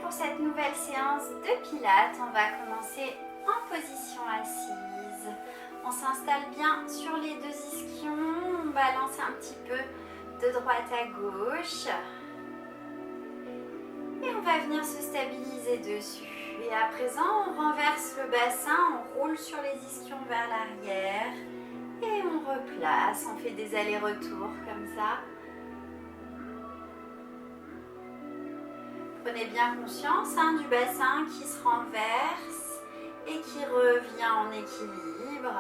pour cette nouvelle séance de pilates. On va commencer en position assise. On s'installe bien sur les deux ischions, on balance un petit peu de droite à gauche. Et on va venir se stabiliser dessus. Et à présent, on renverse le bassin, on roule sur les ischions vers l'arrière. Et on replace, on fait des allers-retours comme ça. Prenez bien conscience du bassin qui se renverse et qui revient en équilibre.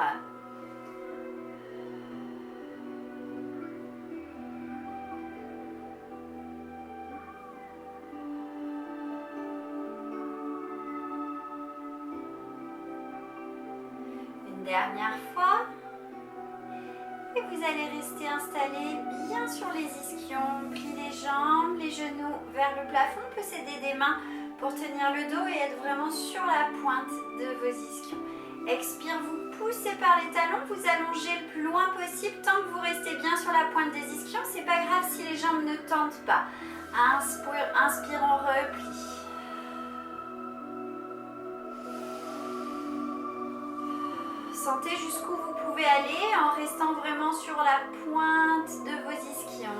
Une dernière fois. Et vous allez rester installé bien sur les ischions, pliez les jambes, les genoux vers le plafond. On peut s'aider des mains pour tenir le dos et être vraiment sur la pointe de vos ischions. Expire, vous poussez par les talons, vous allongez le plus loin possible tant que vous restez bien sur la pointe des ischions. C'est pas grave si les jambes ne tentent pas. Inspire, on replie. Sentez jusqu'où vous pouvez aller en restant vraiment sur la pointe de vos ischions.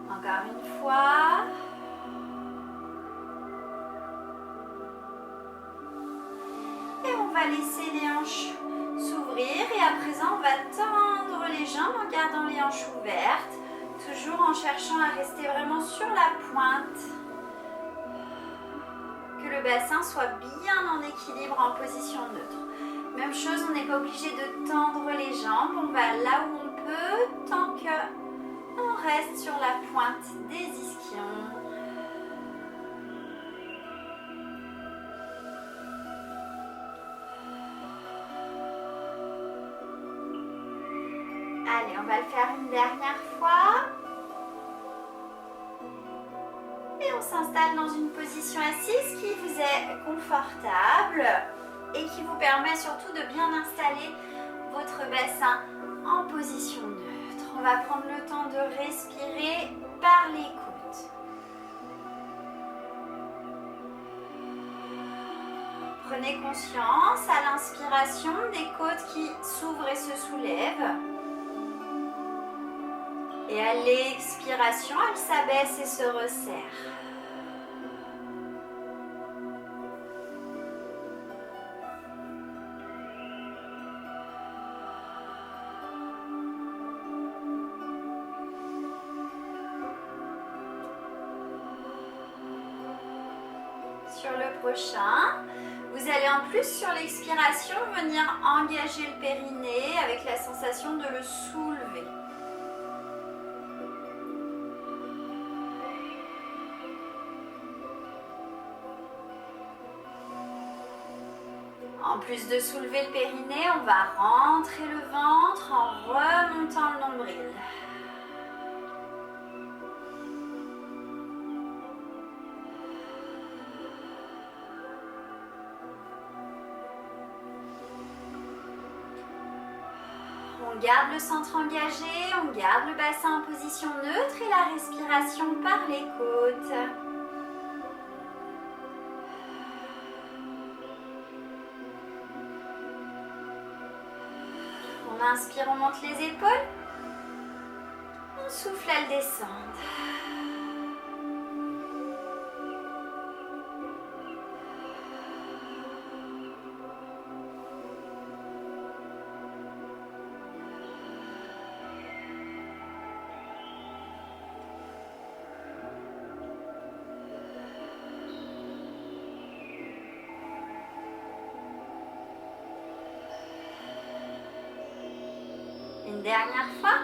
Encore une fois. On va laisser les hanches s'ouvrir et à présent on va tendre les jambes en gardant les hanches ouvertes, toujours en cherchant à rester vraiment sur la pointe, que le bassin soit bien en équilibre en position neutre. Même chose, on n'est pas obligé de tendre les jambes, on va là où on peut tant qu'on reste sur la pointe des ischions. Allez, on va le faire une dernière fois. Et on s'installe dans une position assise qui vous est confortable et qui vous permet surtout de bien installer votre bassin en position neutre. On va prendre le temps de respirer par les côtes. Prenez conscience à l'inspiration des côtes qui s'ouvrent et se soulèvent. Et à l'expiration, elle s'abaisse et se resserre. Sur le prochain, vous allez en plus sur l'expiration venir engager le périnée avec la sensation de le soulever. En plus de soulever le périnée, on va rentrer le ventre en remontant le nombril. On garde le centre engagé, on garde le bassin en position neutre et la respiration par les côtes. On inspire, on monte les épaules. On souffle, elles descendent. Une dernière fois.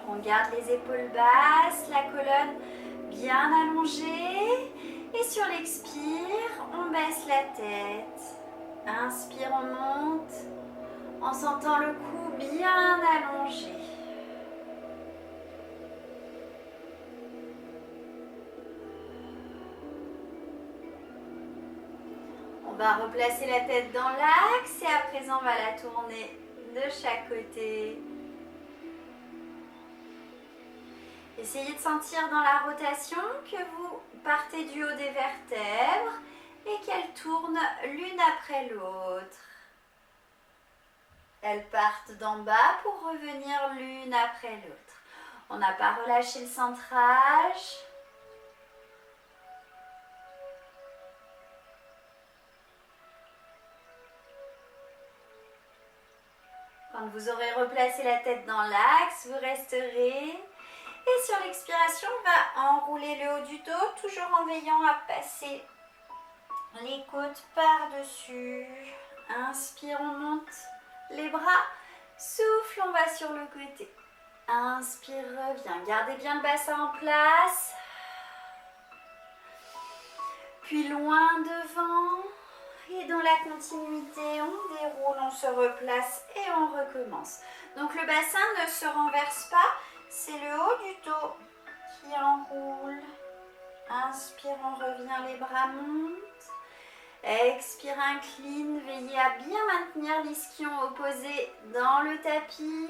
On garde les épaules basses, la colonne bien allongée. Et sur l'expire, on baisse la tête. Inspire, on monte en sentant le cou bien allongé. va replacer la tête dans l'axe et à présent on va la tourner de chaque côté. Essayez de sentir dans la rotation que vous partez du haut des vertèbres et qu'elles tournent l'une après l'autre. Elles partent d'en bas pour revenir l'une après l'autre. On n'a pas relâché le centrage. Quand vous aurez replacé la tête dans l'axe, vous resterez. Et sur l'expiration, on va enrouler le haut du dos, toujours en veillant à passer les côtes par-dessus. Inspire, on monte les bras. Souffle, on va sur le côté. Inspire, reviens. Gardez bien le bassin en place. Puis loin devant. Et dans la continuité, on déroule, on se replace et on recommence. Donc le bassin ne se renverse pas, c'est le haut du dos qui enroule. Inspire, on revient, les bras montent. Expire, incline, veillez à bien maintenir l'ischio opposé dans le tapis.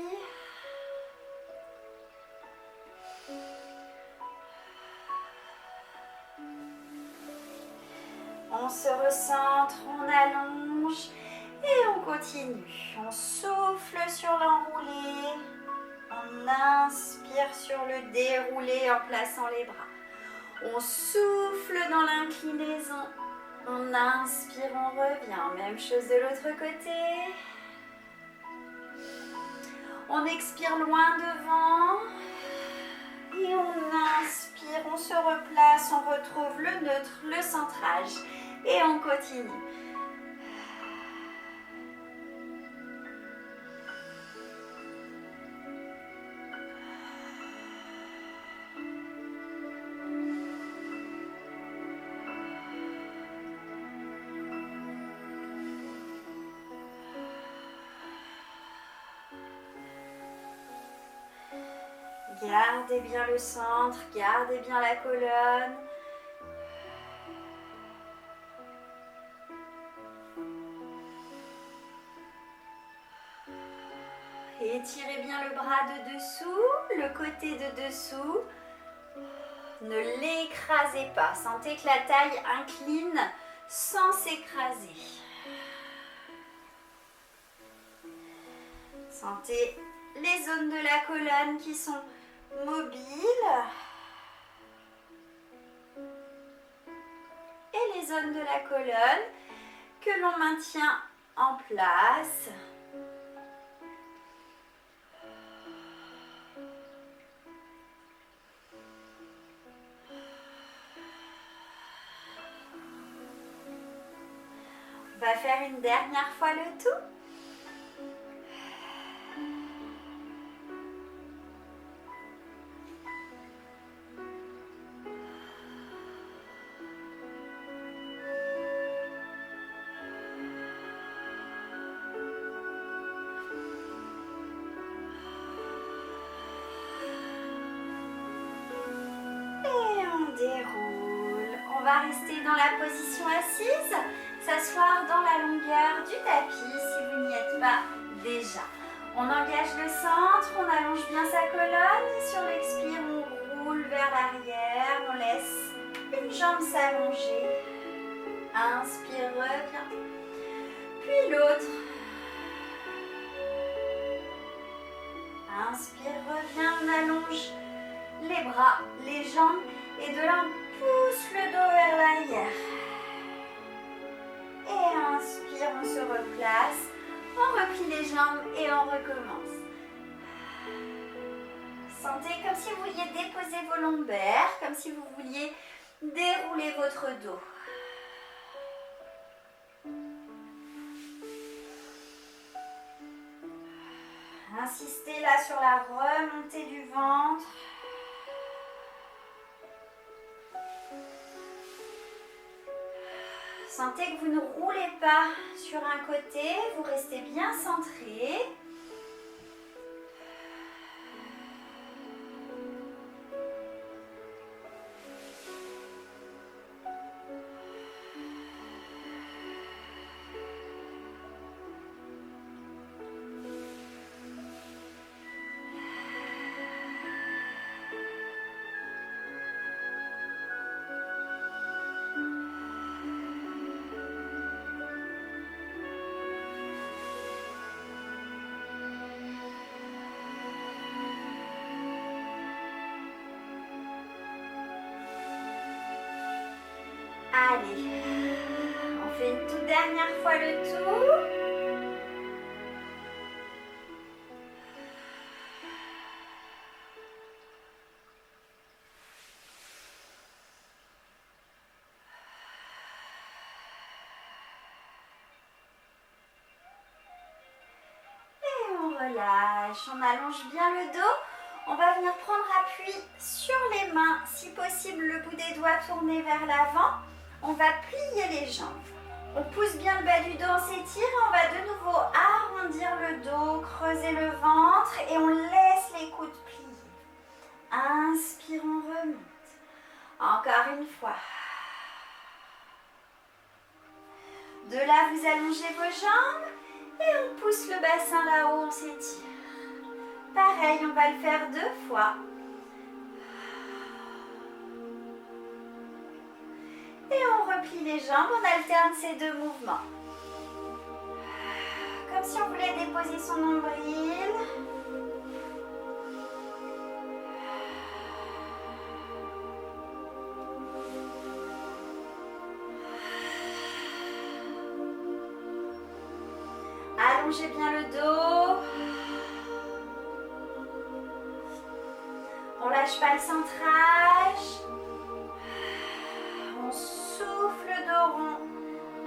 On se recentre, on allonge et on continue. On souffle sur l'enroulé, on inspire sur le déroulé en plaçant les bras. On souffle dans l'inclinaison, on inspire, on revient. Même chose de l'autre côté. On expire loin devant et on inspire, on se replace, on retrouve le neutre, le centrage. Et on continue. Gardez bien le centre, gardez bien la colonne. Étirez bien le bras de dessous, le côté de dessous. Ne l'écrasez pas. Sentez que la taille incline sans s'écraser. Sentez les zones de la colonne qui sont mobiles. Et les zones de la colonne que l'on maintient en place. On va faire une dernière fois le tout. Et on déroule. On va rester dans la position assise. S'asseoir dans la longueur du tapis si vous n'y êtes pas déjà. On engage le centre, on allonge bien sa colonne et sur l'expire, on roule vers l'arrière, on laisse une jambe s'allonger. Inspire, reviens. Puis l'autre. Inspire, reviens, on allonge les bras, les jambes et de là on pousse le dos vers l'arrière. Et inspire, on se replace, on replie les jambes et on recommence. Sentez comme si vous vouliez déposer vos lombaires, comme si vous vouliez dérouler votre dos. Insistez là sur la remontée du ventre. Sentez que vous ne roulez pas sur un côté, vous restez bien centré. Allez, on fait une toute dernière fois le tour. Et on relâche, on allonge bien le dos. On va venir prendre appui sur les mains, si possible le bout des doigts tourné vers l'avant. On va plier les jambes. On pousse bien le bas du dos, on s'étire. On va de nouveau arrondir le dos, creuser le ventre et on laisse les coudes pliés. Inspire, on remonte. Encore une fois. De là, vous allongez vos jambes et on pousse le bassin là-haut, on s'étire. Pareil, on va le faire 2 fois. Et on replie les jambes, on alterne ces 2 mouvements. Comme si on voulait déposer son nombril. Allongez bien le dos. On lâche pas le centrage. On souffle dos rond.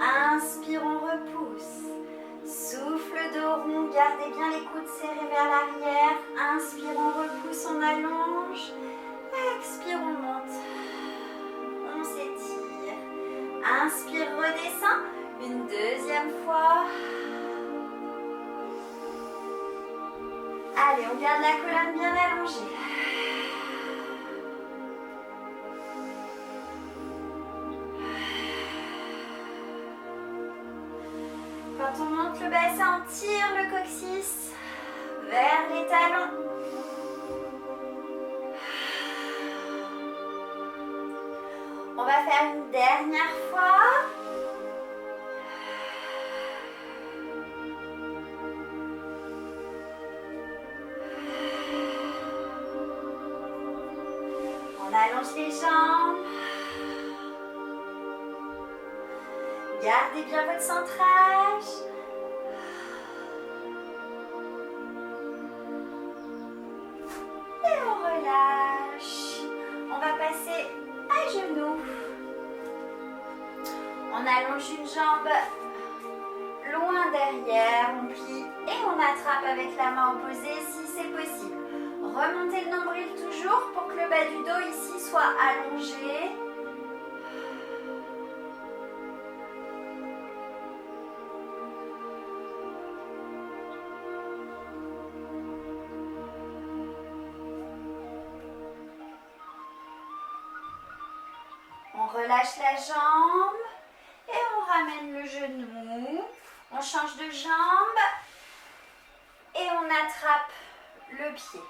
Inspire, on repousse. Souffle dos rond. Gardez bien les coudes serrés vers l'arrière. Inspire, on repousse, on allonge. Expire, on monte. On s'étire. Inspire, redescend. Une deuxième fois. Allez, on garde la colonne bien allongée. Quand on monte le bassin, on tire le coccyx vers les talons. On va faire une dernière fois. On allonge les jambes. Gardez bien votre centrage. Et on relâche. On va passer à genoux. On allonge une jambe loin derrière. On plie et on attrape avec la main opposée si c'est possible. Remontez le nombril toujours pour que le bas du dos ici soit allongé. On relâche la jambe et on ramène le genou. On change de jambe et on attrape le pied.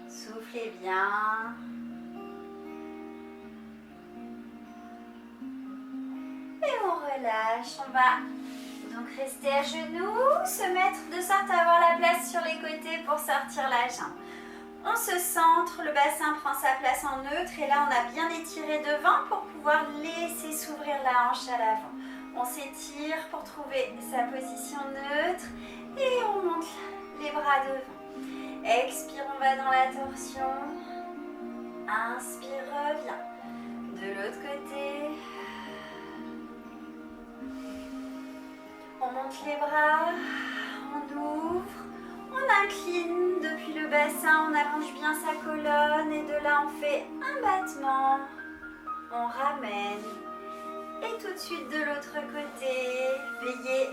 Soufflez bien. Et on relâche. On va donc rester à genoux, se mettre de sorte à avoir la place sur les côtés pour sortir la jambe. On se centre, le bassin prend sa place en neutre et là on a bien étiré devant pour pouvoir laisser s'ouvrir la hanche à l'avant. On s'étire pour trouver sa position neutre et on monte les bras devant. Expire, on va dans la torsion. Inspire, reviens. De l'autre côté. On monte les bras, on ouvre, on incline depuis le bassin, on allonge bien sa colonne et de là on fait un battement. On ramène. Et tout de suite de l'autre côté, veillez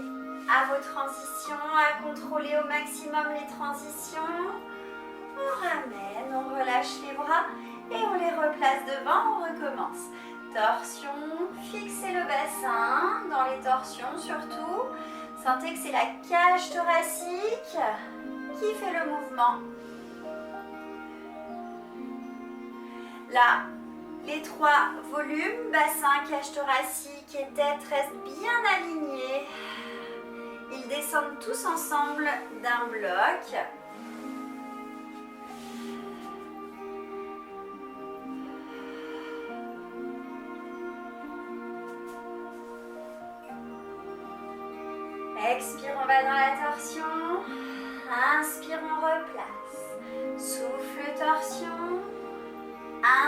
à vos transitions, à contrôler au maximum les transitions. On ramène, on relâche les bras et on les replace devant, on recommence. Torsion, fixez le bassin, dans les torsions surtout. Sentez que c'est la cage thoracique qui fait le mouvement. Là, les 3 volumes, bassin, cage thoracique et tête restent bien alignés. Ils descendent tous ensemble d'un bloc. Expire, on va dans la torsion. Inspire, on replace. Souffle, torsion.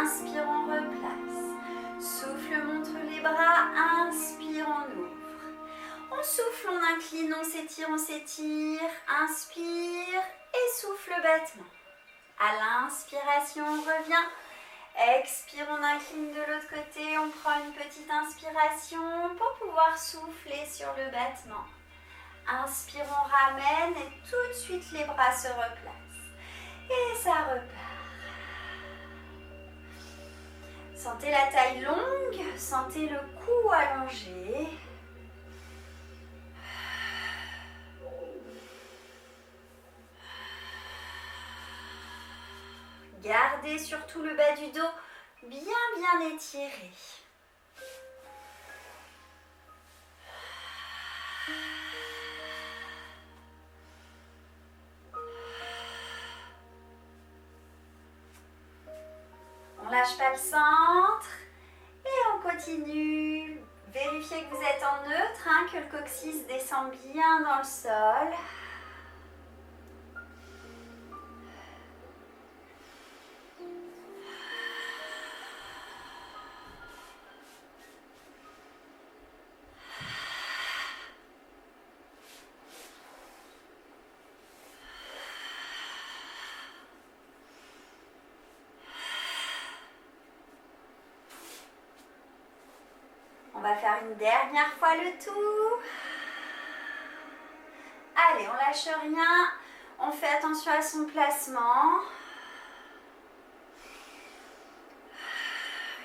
Inspire, on replace. Souffle, montre les bras. Inspire, on ouvre. On souffle, on incline, on s'étire, on s'étire. Inspire et souffle bêtement. À l'inspiration, on revient. Expire, on incline de l'autre côté. On prend une petite inspiration pour pouvoir souffler sur le battement. Inspire, on ramène et tout de suite les bras se replacent. Et ça repart. Sentez la taille longue, sentez le cou allongé. Gardez surtout le bas du dos bien étiré. On lâche pas le centre et on continue. Vérifiez que vous êtes en neutre, que le coccyx descend bien dans le sol. On va faire une dernière fois le tour. Allez, on lâche rien. On fait attention à son placement.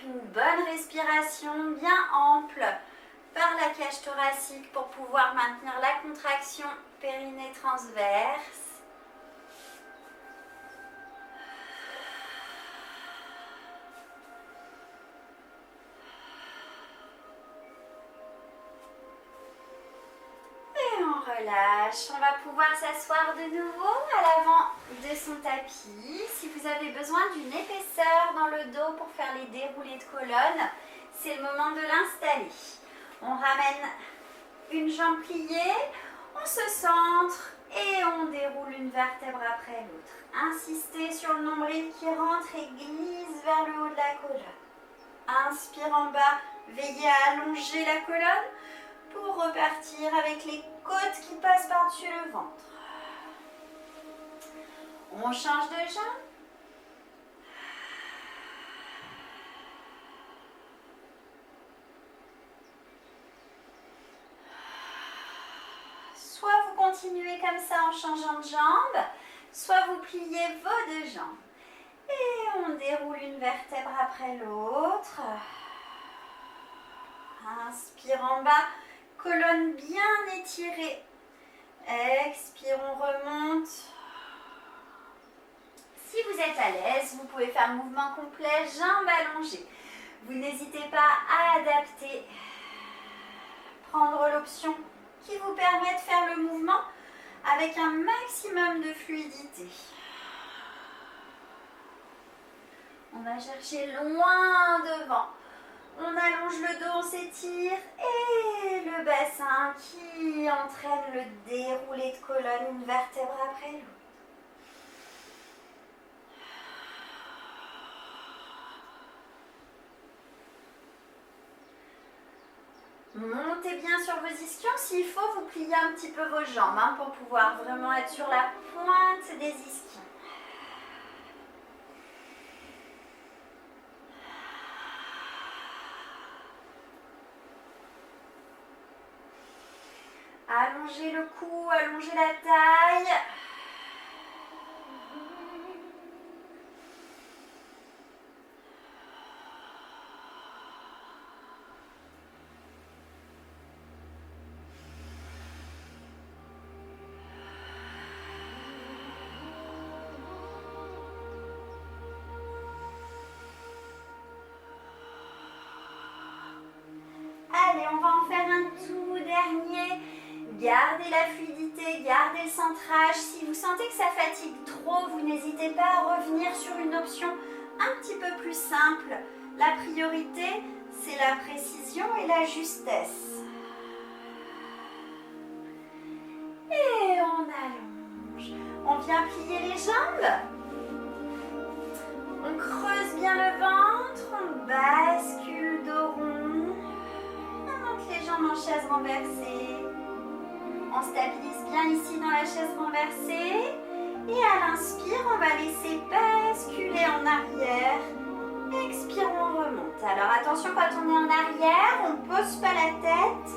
Une bonne respiration bien ample par la cage thoracique pour pouvoir maintenir la contraction périnée transverse. Relâche, on va pouvoir s'asseoir de nouveau à l'avant de son tapis. Si vous avez besoin d'une épaisseur dans le dos pour faire les déroulés de colonne, c'est le moment de l'installer. On ramène une jambe pliée, on se centre et on déroule une vertèbre après l'autre. Insistez sur le nombril qui rentre et glisse vers le haut de la colonne. Inspire en bas, veillez à allonger la colonne pour repartir avec les côtes qui passent par-dessus le ventre. On change de jambe. Soit vous continuez comme ça en changeant de jambe, soit vous pliez vos 2 jambes. Et on déroule une vertèbre après l'autre. Inspire en bas. Colonne bien étirée. Expire, on remonte. Si vous êtes à l'aise, vous pouvez faire le mouvement complet, jambes allongées. Vous n'hésitez pas à adapter. Prendre l'option qui vous permet de faire le mouvement avec un maximum de fluidité. On va chercher loin devant. On allonge le dos, on s'étire et le bassin qui entraîne le déroulé de colonne, une vertèbre après l'autre. Montez bien sur vos ischions. S'il faut, vous pliez un petit peu vos jambes pour pouvoir vraiment être sur la pointe des ischions. Allongez le cou, allongez la taille. Gardez la fluidité, gardez le centrage. Si vous sentez que ça fatigue trop, vous n'hésitez pas à revenir sur une option un petit peu plus simple. La priorité, c'est la précision et la justesse. Et on allonge. On vient plier les jambes. On creuse bien le ventre. On bascule dos rond. On monte les jambes en chaise renversée. On stabilise bien ici dans la chaise renversée. Et à l'inspire, on va laisser basculer en arrière. Expire, on remonte. Alors attention, quand on est en arrière, on ne pose pas la tête.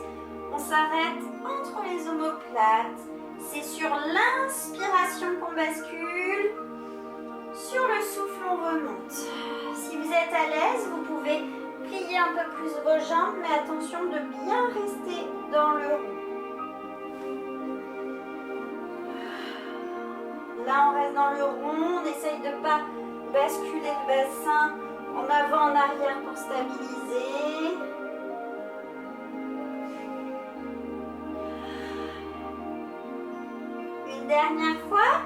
On s'arrête entre les omoplates. C'est sur l'inspiration qu'on bascule. Sur le souffle, on remonte. Si vous êtes à l'aise, vous pouvez plier un peu plus vos jambes, mais attention de bien rester dans le rond. Là, on reste dans le rond. On essaye de ne pas basculer le bassin en avant, en arrière pour stabiliser. Une dernière fois.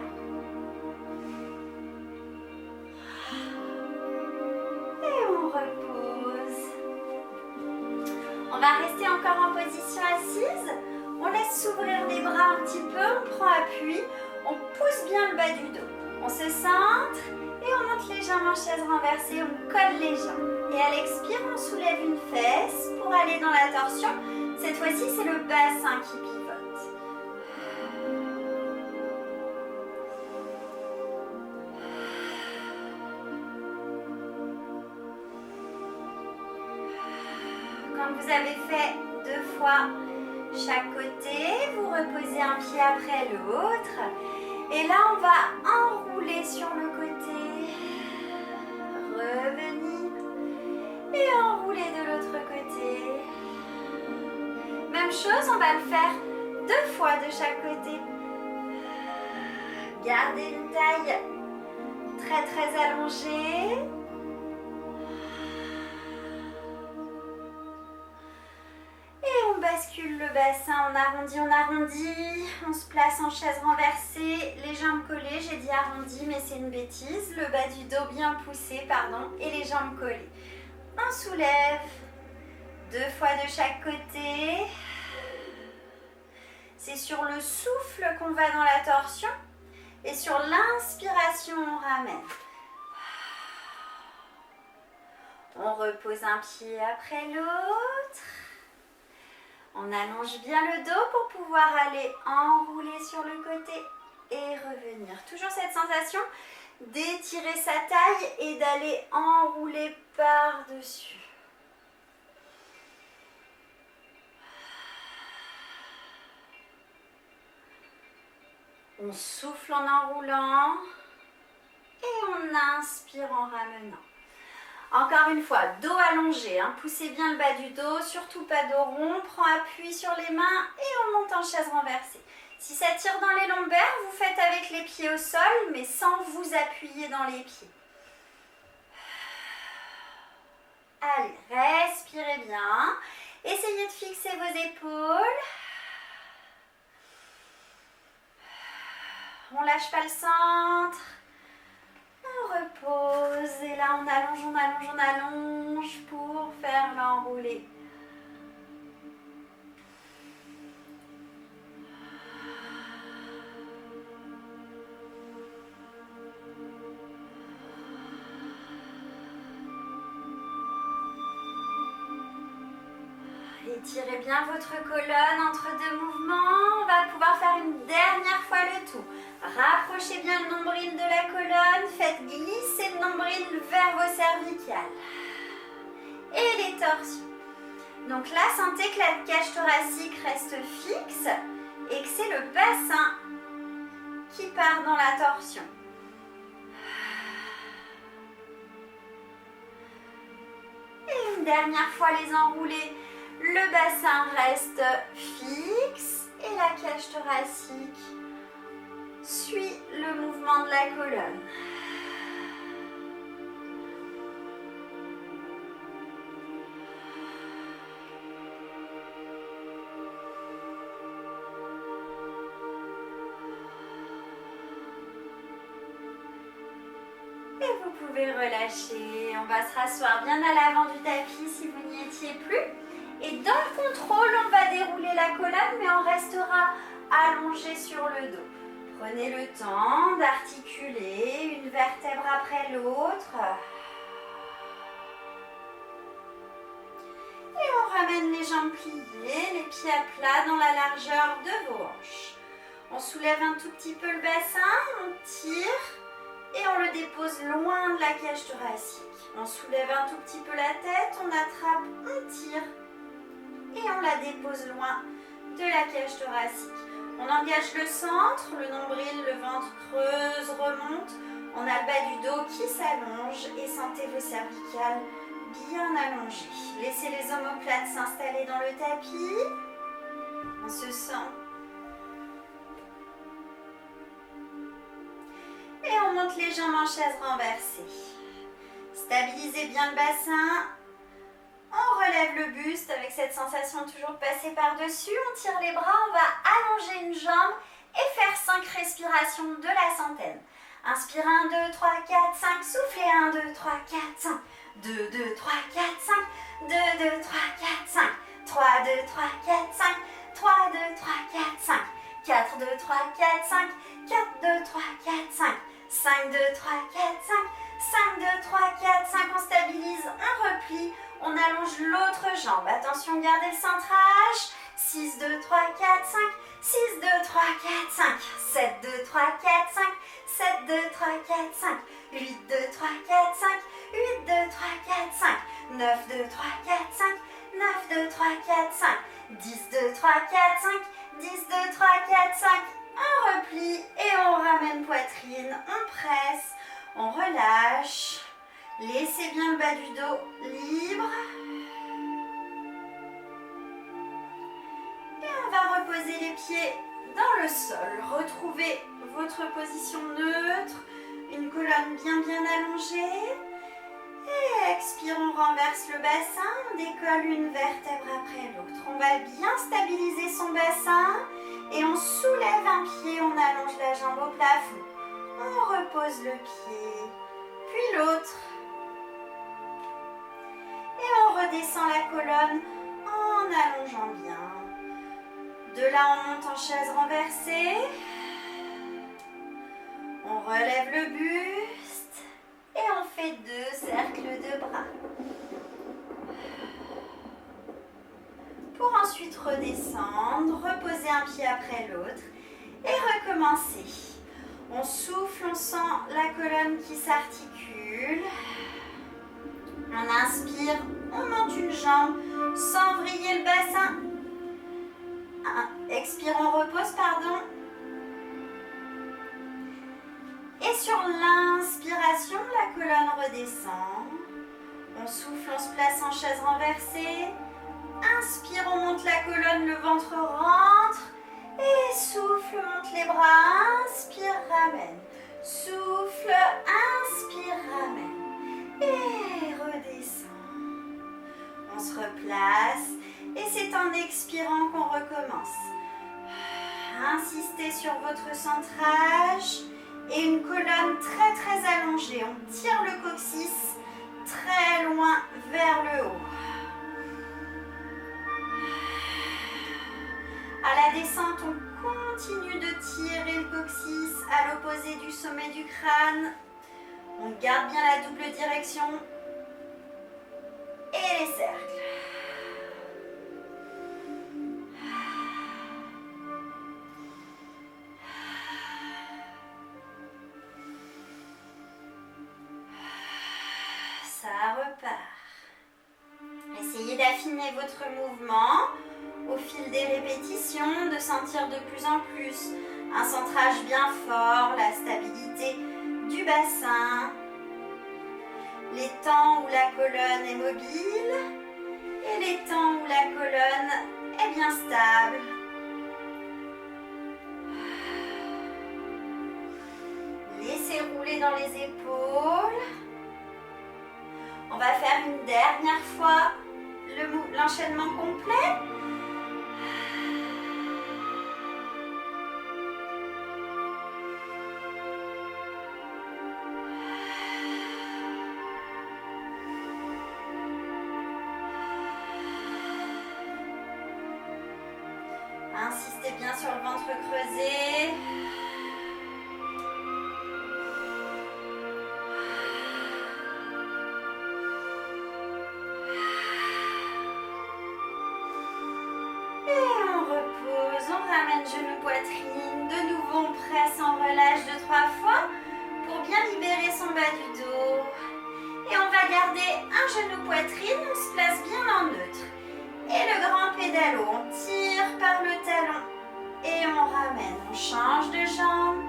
Et on repose. On va rester encore en position assise. On laisse s'ouvrir les bras un petit peu. On prend appui. On pousse bien le bas du dos. On se centre et on monte les jambes en chaise renversée. On colle les jambes. Et à l'expire, on soulève une fesse pour aller dans la torsion. Cette fois-ci, c'est le bassin qui pivote. Quand vous avez fait 2 fois chaque côté, vous reposez un pied après l'autre. Et là, on va enrouler sur le côté, revenir et enrouler de l'autre côté. Même chose, on va le faire 2 fois de chaque côté. Gardez une taille très très allongée. On bascule le bassin, on arrondit, on se place en chaise renversée, les jambes collées, j'ai dit arrondi mais c'est une bêtise, le bas du dos bien poussé, pardon, et les jambes collées. On soulève, 2 fois de chaque côté, c'est sur le souffle qu'on va dans la torsion et sur l'inspiration on ramène. On repose un pied après l'autre. On allonge bien le dos pour pouvoir aller enrouler sur le côté et revenir. Toujours cette sensation d'étirer sa taille et d'aller enrouler par-dessus. On souffle en enroulant et on inspire en ramenant. Encore une fois, dos allongé, hein. Poussez bien le bas du dos, surtout pas dos rond, on prend appui sur les mains et on monte en chaise renversée. Si ça tire dans les lombaires, vous faites avec les pieds au sol, mais sans vous appuyer dans les pieds. Allez, respirez bien. Essayez de fixer vos épaules. On lâche pas le centre. On repose et là on allonge pour faire l'enroulé. Étirez bien votre colonne entre 2 mouvements. On va pouvoir faire une dernière fois le tout. Rapprochez bien le nombril de la colonne. Faites glisser le nombril vers vos cervicales. Et les torsions. Donc là, sentez que la cage thoracique reste fixe et que c'est le bassin qui part dans la torsion. Et une dernière fois les enroulés. Le bassin reste fixe et la cage thoracique suit le mouvement de la colonne. Et vous pouvez relâcher. On va se rasseoir bien à l'avant du tapis si vous n'y étiez plus. Et dans le contrôle, on va dérouler la colonne, mais on restera allongé sur le dos. Prenez le temps d'articuler une vertèbre après l'autre. Et on ramène les jambes pliées, les pieds à plat dans la largeur de vos hanches. On soulève un tout petit peu le bassin, on tire et on le dépose loin de la cage thoracique. On soulève un tout petit peu la tête, on attrape, on tire et on la dépose loin de la cage thoracique. On engage le centre, le nombril, le ventre creuse, remonte. On a le bas du dos qui s'allonge et sentez vos cervicales bien allongées. Laissez les omoplates s'installer dans le tapis. On se sent. Et on monte les jambes en chaise renversée. Stabilisez bien le bassin. On relève le buste avec cette sensation de toujours passer par-dessus. On tire les bras, on va allonger une jambe et faire 5 respirations de la centaine. Inspire 1, 2, 3, 4, 5. Soufflez 1, 2, 3, 4, 5. 2, 2, 3, 4, 5. 2, 2, 3, 4, 5. 3, 2, 3, 4, 5. 3, 2, 3, 4, 5. 4, 2, 3, 4, 5. 4, 2, 3, 4, 5. 5, 2, 3, 4, 5. 5, 2, 3, 4, 5. On stabilise, on replie. On allonge l'autre jambe. Attention, gardez le centrage. 6, 2, 3, 4, 5. 6, 2, 3, 4, 5. 7, 2, 3, 4, 5. 7, 2, 3, 4, 5. 8, 2, 3, 4, 5. 8, 2, 3, 4, 5. 9, 2, 3, 4, 5. 9, 2, 3, 4, 5. 10, 2, 3, 4, 5. 10, 2, 3, 4, 5. On replie et on ramène poitrine. On presse. On relâche. Laissez bien le bas du dos libre. Et on va reposer les pieds dans le sol. Retrouvez votre position neutre. Une colonne bien allongée. Et expire, on renverse le bassin. On décolle une vertèbre après l'autre. On va bien stabiliser son bassin. Et on soulève un pied. On allonge la jambe au plafond. On repose le pied. Puis l'autre. Et on redescend la colonne en allongeant bien. De là, on monte en chaise renversée. On relève le buste. Et on fait 2 cercles de bras. Pour ensuite redescendre, reposer un pied après l'autre. Et recommencer. On souffle, on sent la colonne qui s'articule. On inspire, on monte une jambe sans vriller le bassin. Expire, on repose, pardon. Et sur l'inspiration, la colonne redescend. On souffle, on se place en chaise renversée. Inspire, on monte la colonne, le ventre rentre. Et souffle, monte les bras. Inspire, ramène. Souffle, inspire, ramène. Et redescend. On se replace. Et c'est en expirant qu'on recommence. Insistez sur votre centrage. Et une colonne très allongée. On tire le coccyx très loin vers le haut. À la descente, on continue de tirer le coccyx à l'opposé du sommet du crâne. On garde bien la double direction. Et les cercles. Ça repart. Essayez d'affiner votre mouvement au fil des répétitions, de sentir de plus en plus un centrage bien fort, la stabilité du bassin, les temps où la colonne est mobile et les temps où la colonne est bien stable. Laissez rouler dans les épaules. On va faire une dernière fois l'enchaînement complet. insistez bien sur le ventre creusé. Et on repose, on ramène genou poitrine. De nouveau, on presse, on relâche 2-3 fois pour bien libérer son bas du dos. Et on va garder un genou poitrine, on se place bien en neutre. Et le grand pédalo, on tire par le talon et on ramène, on change de jambe.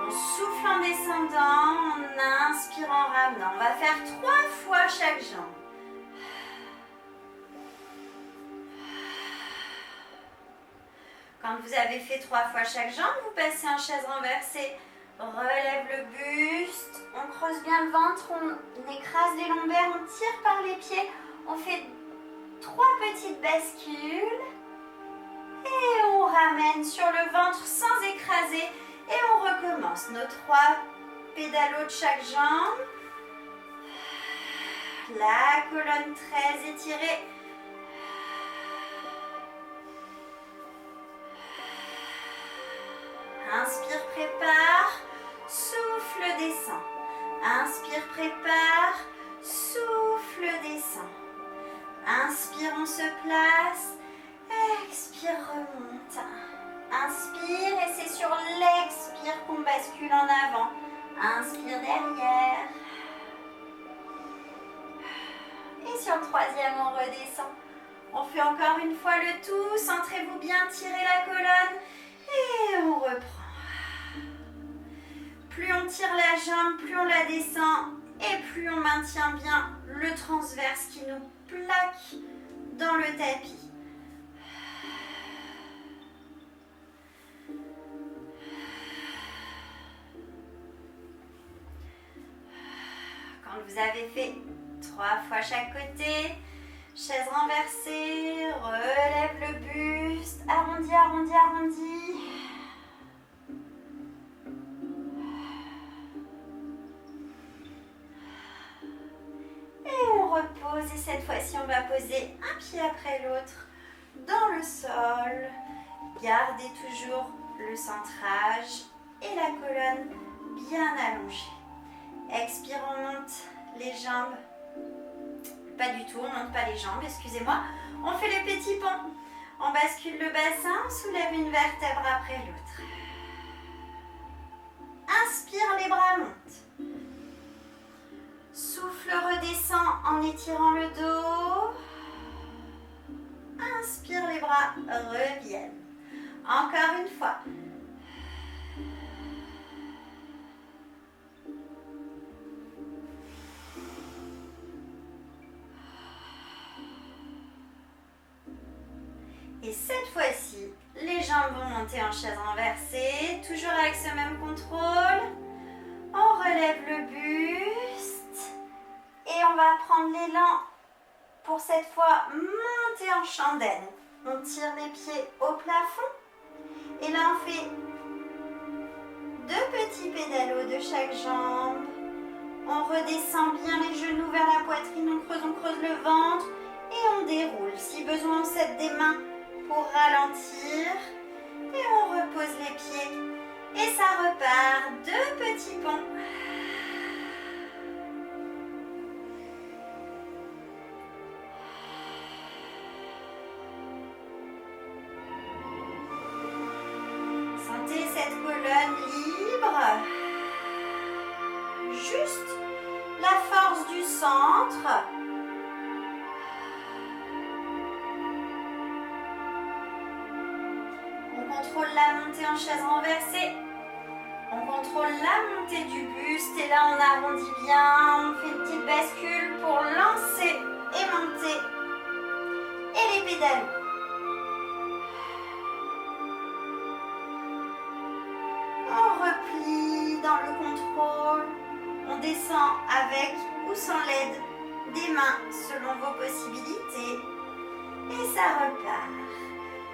On souffle en descendant, on inspire en ramenant. On va faire 3 fois chaque jambe. Quand vous avez fait 3 fois chaque jambe, vous passez en chaise renversée. Relève le buste, on creuse bien le ventre, on écrase les lombaires, on tire par les pieds. On fait 3 petites bascules. Et on ramène sur le ventre sans écraser. Et on recommence nos 3 pédalos de chaque jambe. La colonne très étirée. Inspire, prépare. Souffle, descend. Inspire, prépare. Souffle, descend. Inspire, on se place. Expire, remonte. Inspire et c'est sur l'expire qu'on bascule en avant. Inspire derrière. Et sur le 3e, on redescend. On fait encore une fois le tout. Centrez-vous bien, tirez la colonne. Et on reprend. Plus on tire la jambe, plus on la descend et plus on maintient bien le transverse qui nous plaque dans le tapis. Quand vous avez fait 3 fois chaque côté, chaise renversée, relève le buste, arrondi, arrondi, arrondi. Et cette fois-ci, on va poser un pied après l'autre dans le sol. Gardez toujours le centrage et la colonne bien allongée. Expire, on monte les jambes. Pas du tout, on ne monte pas les jambes, excusez-moi. On fait les petits ponts. On bascule le bassin, on soulève une vertèbre après l'autre. Inspire, les bras montent. Souffle, redescend en étirant le dos. Inspire, les bras reviennent. Encore une fois. Et cette fois-ci, les jambes vont monter en chaise renversée, toujours avec ce même contrôle. On relève le buste et on va prendre l'élan pour cette fois monter en chandelle. On tire les pieds au plafond et là on fait 2 petits pédalos de chaque jambe. On redescend bien les genoux vers la poitrine, on creuse le ventre et on déroule. Si besoin, on s'aide des mains pour ralentir et on repose les pieds et ça repart. 2 petits ponts. Sentez cette colonne libre. Juste la force du centre. On contrôle la montée en chaise renversée. On contrôle la montée du buste et là on arrondit bien. On fait une petite bascule pour lancer et monter. Et les pédales. On replie dans le contrôle. On descend avec ou sans l'aide des mains selon vos possibilités. Et ça repart.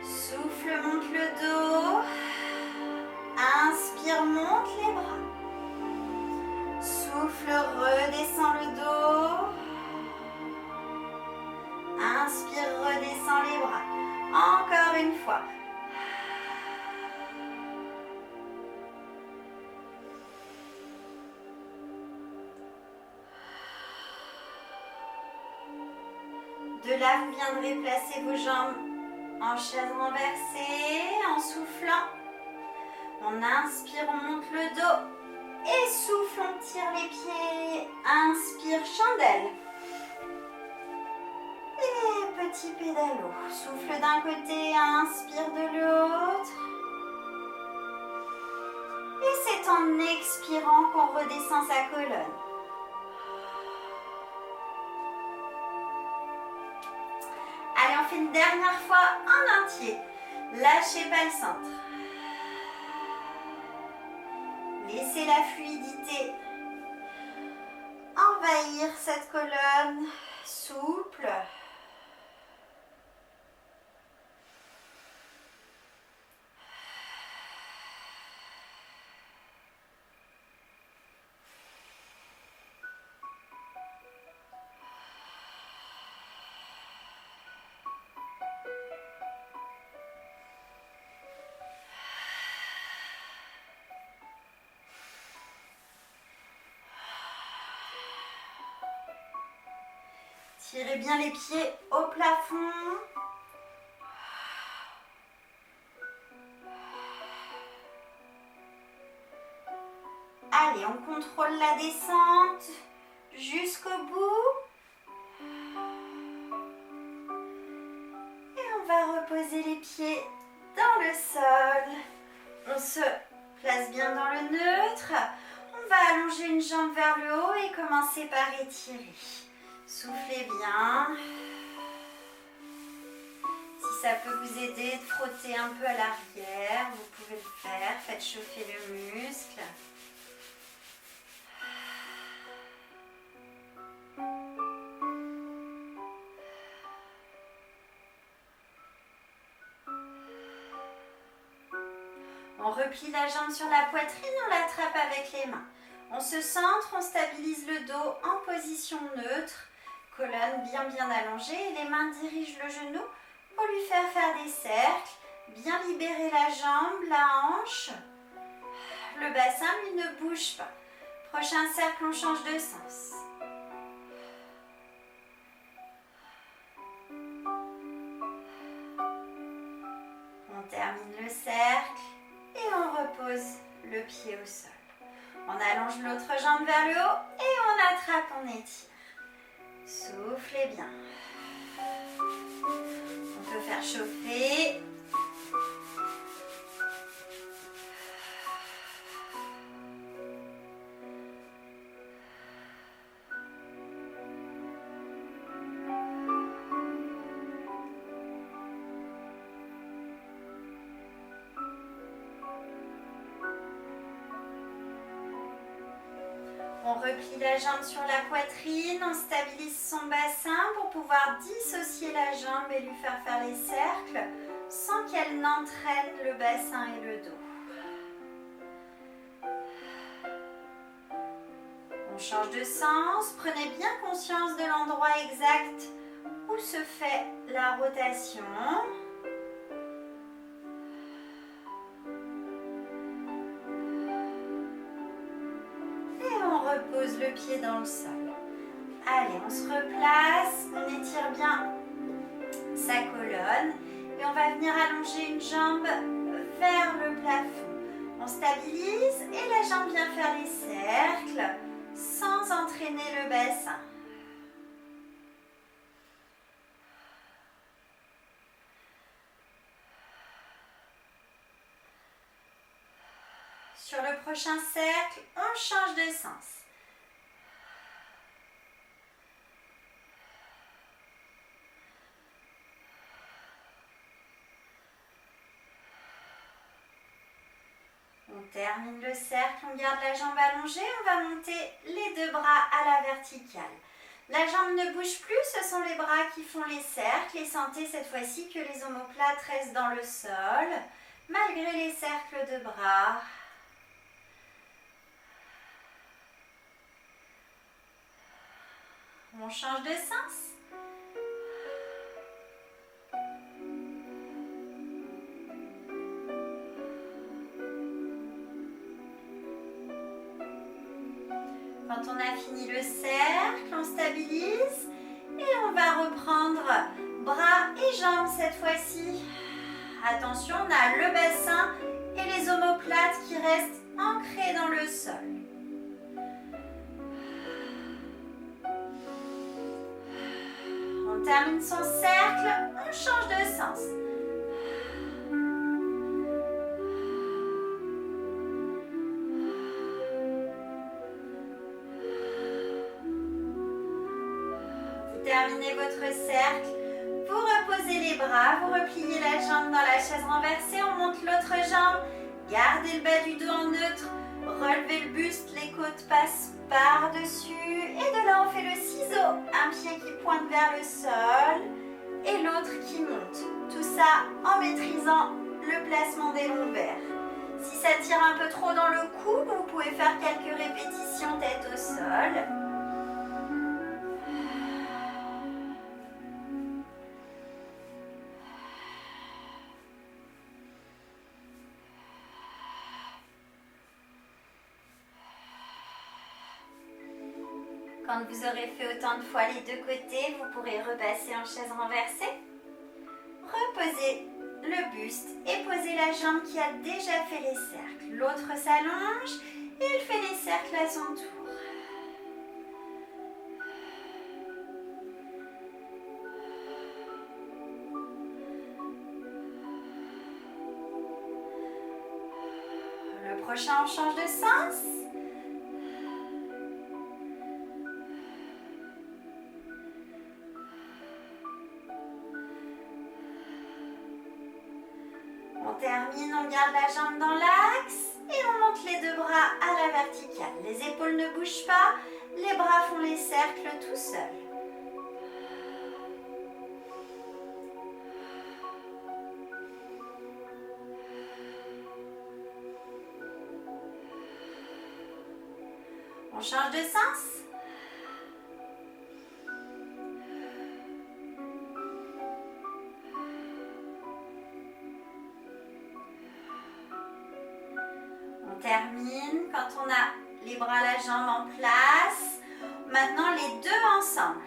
Souffle, monte le dos. Inspire, monte les bras. Souffle, redescend le dos. Inspire, redescends les bras. Encore une fois. De là, vous viendrez placer vos jambes en chaise renversée, en soufflant. On inspire, on monte le dos. Et souffle, on tire les pieds. Inspire, chandelle. Et petit pédalo. Souffle d'un côté, inspire de l'autre. Et c'est en expirant qu'on redescend sa colonne. Allez, on fait une dernière fois en entier. Lâchez pas le centre. Laissez la fluidité envahir cette colonne souple. Tirez bien les pieds au plafond. Allez, on contrôle la descente jusqu'au bout. Et on va reposer les pieds dans le sol. On se place bien dans le neutre. On va allonger une jambe vers le haut et commencer par étirer. Soufflez bien. Si ça peut vous aider de frotter un peu à l'arrière, vous pouvez le faire. Faites chauffer le muscle. On replie la jambe sur la poitrine, on l'attrape avec les mains. On se centre, on stabilise le dos en position neutre. Colonne bien allongée et les mains dirigent le genou pour lui faire des cercles. Bien libérer la jambe, la hanche. Le bassin, lui, ne bouge pas. Prochain cercle, on change de sens. On termine le cercle et on repose le pied au sol. On allonge l'autre jambe vers le haut et on attrape, on étire. Soufflez bien. On peut faire chauffer. On replie la jambe sur la poitrine, on stabilise son bassin pour pouvoir dissocier la jambe et lui faire les cercles sans qu'elle n'entraîne le bassin et le dos. On change de sens, prenez bien conscience de l'endroit exact où se fait la rotation. Repose le pied dans le sol. Allez, on se replace, on étire bien sa colonne et on va venir allonger une jambe vers le plafond. On stabilise et la jambe vient faire les cercles sans entraîner le bassin. Sur le prochain cercle, on change de sens. On termine le cercle, on garde la jambe allongée, on va monter les deux bras à la verticale. La jambe ne bouge plus, ce sont les bras qui font les cercles et sentez cette fois-ci que les omoplates restent dans le sol, malgré les cercles de bras. On change de sens. Quand on a fini le cercle, on stabilise et on va reprendre bras et jambes cette fois-ci. Attention, on a le bassin et les omoplates qui restent ancrés dans le sol. On termine son cercle, on change de sens. Vous terminez votre cercle, vous reposez les bras, vous repliez la jambe dans la chaise renversée, on monte l'autre jambe, gardez le bas du dos en neutre, relevez le buste, les côtes passent par-dessus et de là on fait le ciseau, un pied qui pointe vers le sol et l'autre qui monte. Tout ça en maîtrisant le placement des lombaires. Si ça tire un peu trop dans le cou, vous pouvez faire quelques répétitions tête au sol. Quand vous aurez fait autant de fois les deux côtés, vous pourrez repasser en chaise renversée. Reposez le buste et posez la jambe qui a déjà fait les cercles. L'autre s'allonge et elle fait les cercles à son tour. Le prochain, on change de sens. On termine, on garde la jambe dans l'axe et on monte les deux bras à la verticale. Les épaules ne bougent pas, les bras font les cercles tout seuls. On change de sens. On termine quand on a les bras, la jambe en place. Maintenant les deux ensemble.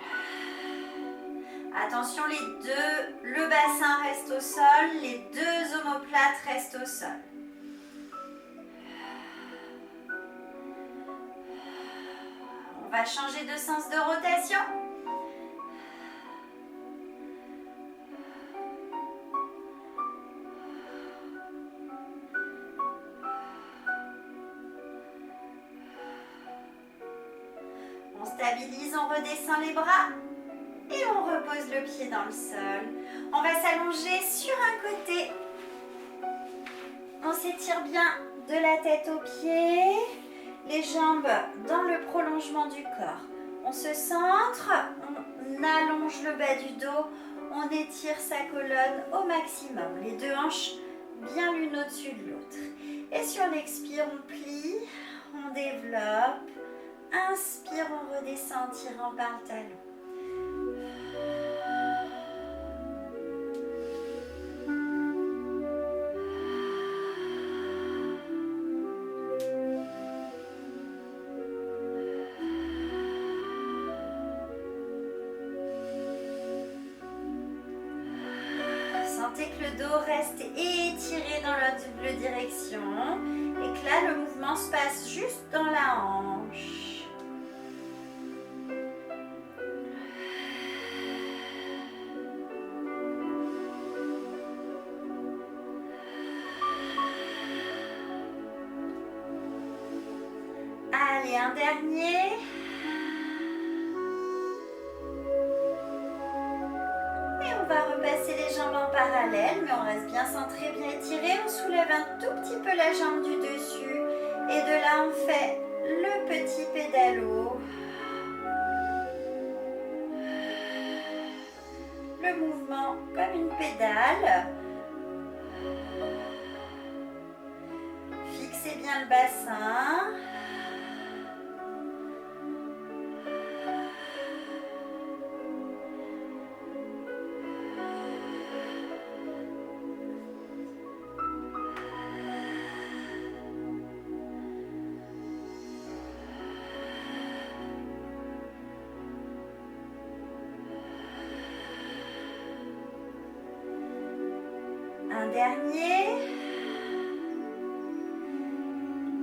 Attention, les deux, le bassin reste au sol, les deux omoplates restent au sol. On va changer de sens de rotation. On stabilise, on redescend les bras et on repose le pied dans le sol. On va s'allonger sur un côté. On s'étire bien de la tête aux pieds. Les jambes dans le prolongement du corps. On se centre, on allonge le bas du dos, on étire sa colonne au maximum. Les deux hanches bien l'une au-dessus de l'autre. Et sur l'expire, on plie, on développe. Inspire, on redescend, tirant par le talon. Sentez que le dos reste étiré dans la double direction et que là, le mouvement se passe juste dans la hanche. Allez, un dernier. On va repasser les jambes en parallèle, mais on reste bien centré, bien étiré. On soulève un tout petit peu la jambe du dessus. Et de là, on fait le petit pédalo. Le mouvement comme une pédale. Fixez bien le bassin. Un dernier.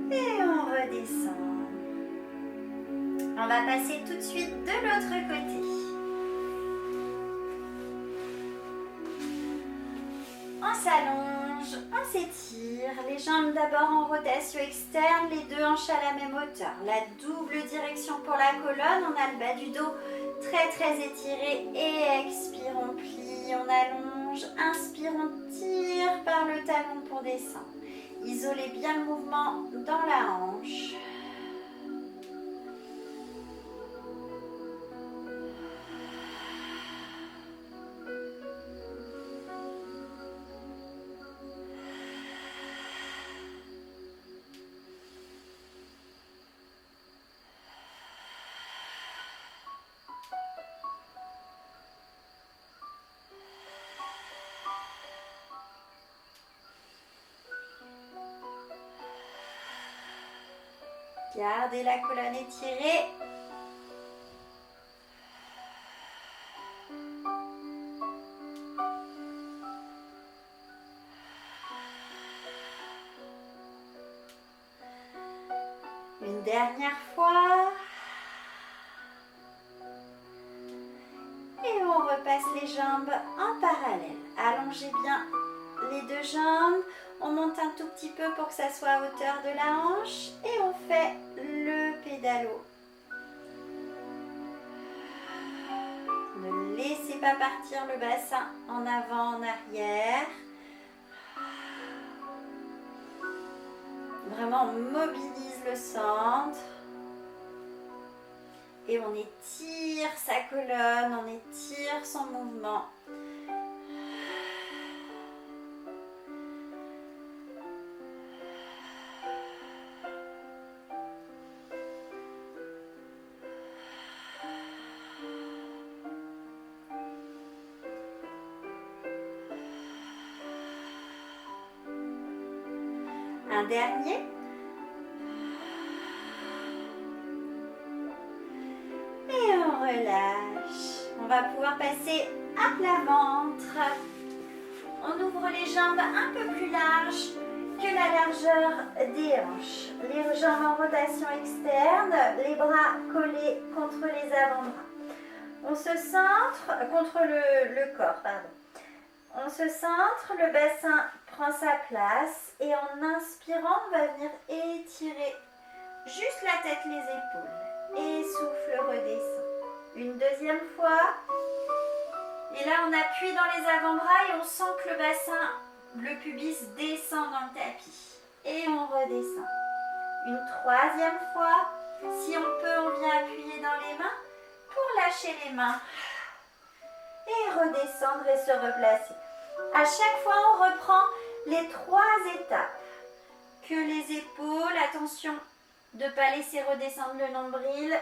Et on redescend. On va passer tout de suite de l'autre côté. On s'allonge, on s'étire, les jambes d'abord en rotation externe, les deux hanches à la même hauteur. La double direction pour la colonne, on a le bas du dos très très étiré et expire, on plie, on allonge, inspire, on tire par le talon pour descendre. Isolez bien le mouvement dans la hanche. Gardez la colonne étirée. Une dernière fois. Et on repasse les jambes en parallèle. Allongez bien les deux jambes. On monte un tout petit peu pour que ça soit à hauteur de la hanche. Et on fait le pédalo. Ne laissez pas partir le bassin en avant, en arrière. Vraiment, on mobilise le centre. Et on étire sa colonne, on étire son mouvement. Un dernier. Et on relâche. On va pouvoir passer à plat ventre. On ouvre les jambes un peu plus larges que la largeur des hanches. Les jambes en rotation externe, les bras collés contre les avant-bras. On se centre contre le corps, pardon. On se centre, le bassin prend sa place et en inspirant, on va venir étirer juste la tête, les épaules. Et souffle, redescend. Une deuxième fois. Et là, on appuie dans les avant-bras et on sent que le bassin, le pubis descend dans le tapis. Et on redescend. Une troisième fois. Si on peut, on vient appuyer dans les mains pour lâcher les mains. Et redescendre et se replacer. À chaque fois, on reprend les 3 étapes. Que les épaules, attention de ne pas laisser redescendre le nombril.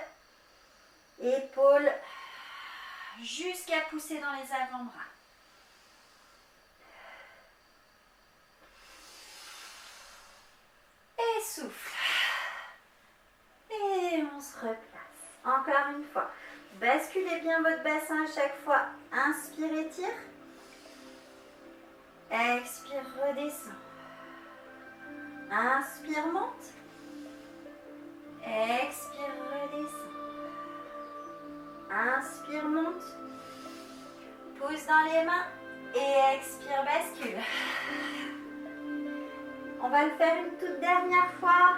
Épaules jusqu'à pousser dans les avant-bras. Et souffle. Et on se replace. Encore une fois. Basculez bien votre bassin à chaque fois. Inspire, étire. Expire, redescend. Inspire, monte. Expire, redescend. Inspire, monte. Pousse dans les mains. Et expire, bascule. On va le faire une toute dernière fois.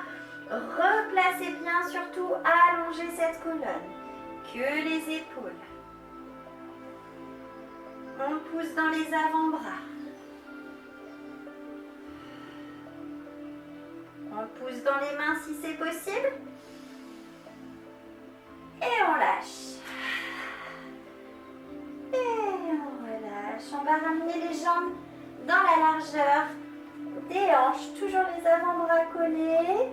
Replacez bien, surtout allongez cette colonne. Que les épaules. On pousse dans les avant-bras. On pousse dans les mains si c'est possible. Et on lâche. Et on relâche. On va ramener les jambes dans la largeur des hanches. Toujours les avant-bras collés.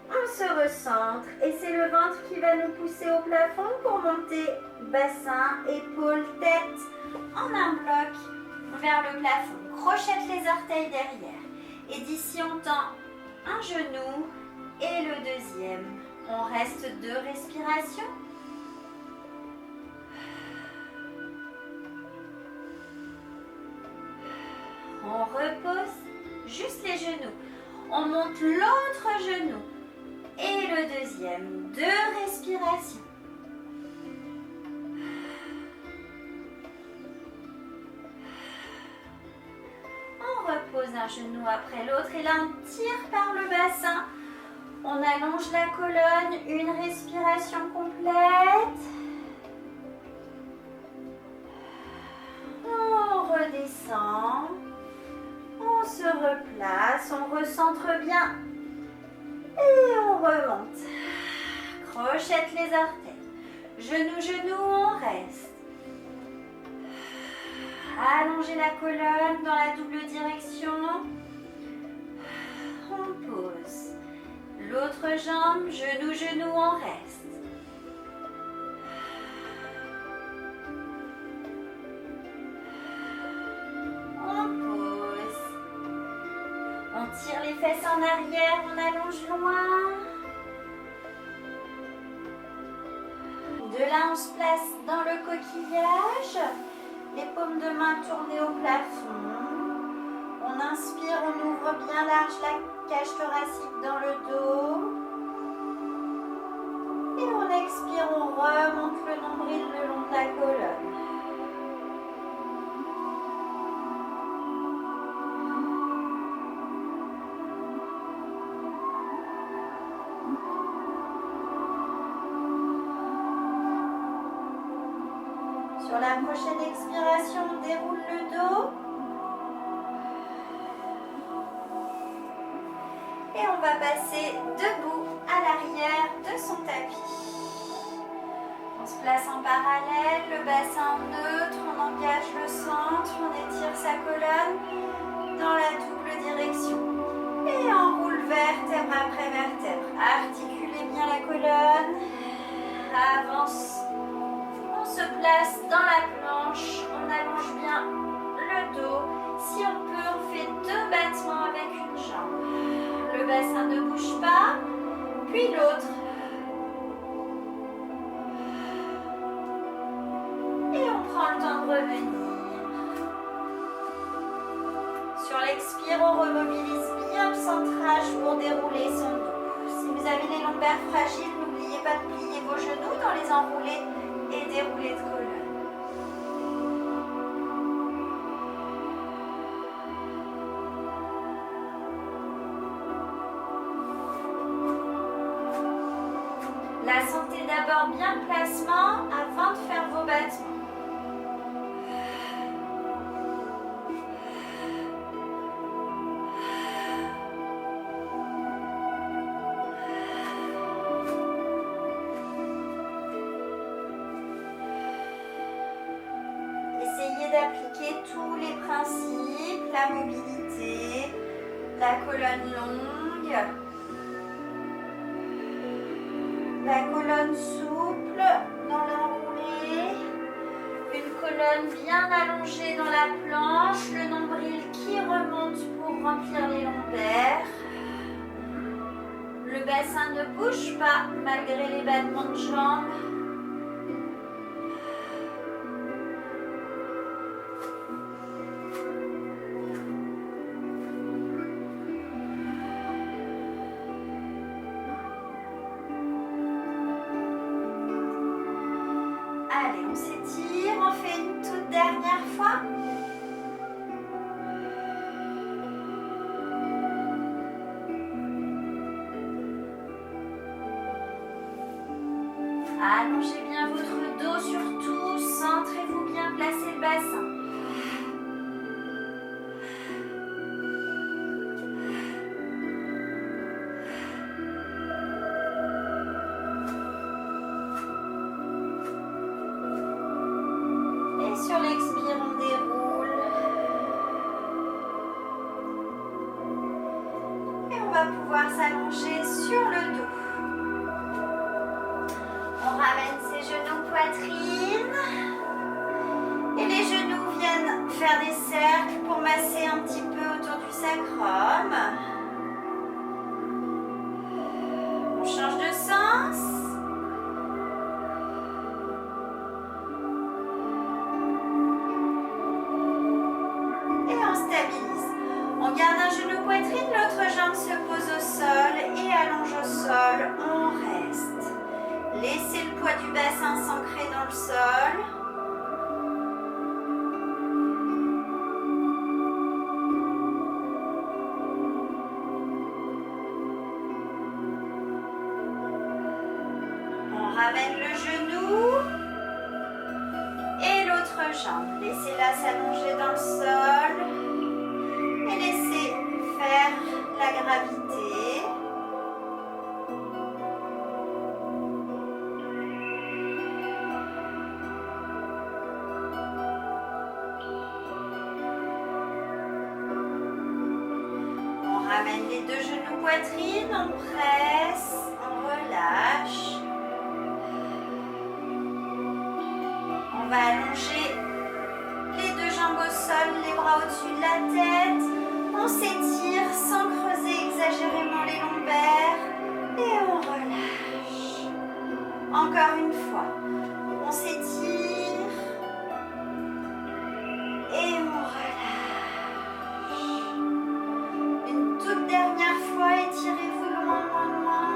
On se recentre. Et c'est le ventre qui va nous pousser au plafond pour monter bassin, épaules, tête en un bloc vers le plafond. Crochette les orteils derrière. Et d'ici on tend un genou et le deuxième. On reste 2 respirations. On repose juste les genoux. On monte l'autre genou. Et le deuxième. 2 respirations. On repose un genou après l'autre. Et là, on tire par le bassin. On allonge la colonne. Une respiration complète. On redescend. On se replace. On recentre bien. Et on remonte. Crochette les orteils. Genoux, genoux, on reste. Allongez la colonne dans la double direction. On pose. L'autre jambe, genoux, genoux, on reste. On pose. On tire les fesses en arrière, on allonge loin. De là, on se place dans le coquillage. Les paumes de main tournées au plafond. On inspire, on ouvre bien large la cage thoracique dans le dos. Et on expire, on remonte le nombril le long de la colonne. Sur la prochaine expiration, on déroule le dos. Et on va passer debout à l'arrière de son tapis. On se place en parallèle, le bassin neutre, on engage le centre, on étire sa colonne dans la double direction. Et on roule vertèbre après vertèbre. Articulez bien la colonne. Avance. On se place dans la planche, on allonge bien le dos. Si on peut, on fait 2 battements avec une jambe. Le bassin ne bouge pas, puis l'autre. Et on prend le temps de revenir. Sur l'expire, on remobilise bien le centrage pour dérouler son dos. Si vous avez les lombaires fragiles, n'oubliez pas de plier vos genoux dans les enroulés et dérouler de colonne. La santé d'abord, bien le placement avant de faire vos battements. Essayez d'appliquer tous les principes, la mobilité, la colonne longue, la colonne souple dans l'enroulé, une colonne bien allongée dans la planche, le nombril qui remonte pour remplir les lombaires. Le bassin ne bouge pas malgré les battements de jambes. Allez, on s'étire, on fait une toute dernière fois. Allongez bien votre dos surtout, centrez-vous bien, placez le bassin. Et sur l'expire, on déroule. Et on va pouvoir s'allonger sur le dos. On ramène ses genoux poitrine. Et les genoux viennent faire des cercles pour masser un petit peu autour du sacrum. On change de sens. Et on stabilise. On garde un genou poitrine, l'autre jambe se pose au sol et allonge au sol. On reste. Laissez le poids du bassin s'ancrer dans le sol. On ramène le genou et l'autre jambe. Laissez-la s'allonger dans le sol et laissez faire la gravité. On ramène les deux genoux poitrine, on presse, on relâche. On va allonger les deux jambes au sol, les bras au-dessus de la tête. On s'étire sans creuser exagérément les lombaires et on relâche. Encore une fois, on s'étire et on relâche. Une toute dernière fois, étirez-vous loin, loin, loin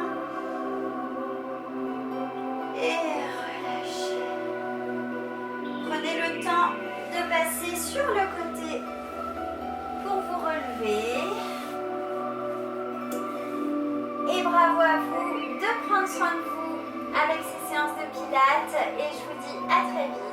et relâchez. Prenez le temps de passer sur le côté pour vous relever. Et bravo à vous de prendre soin de vous avec ces séances de pilates. Et je vous dis à très vite.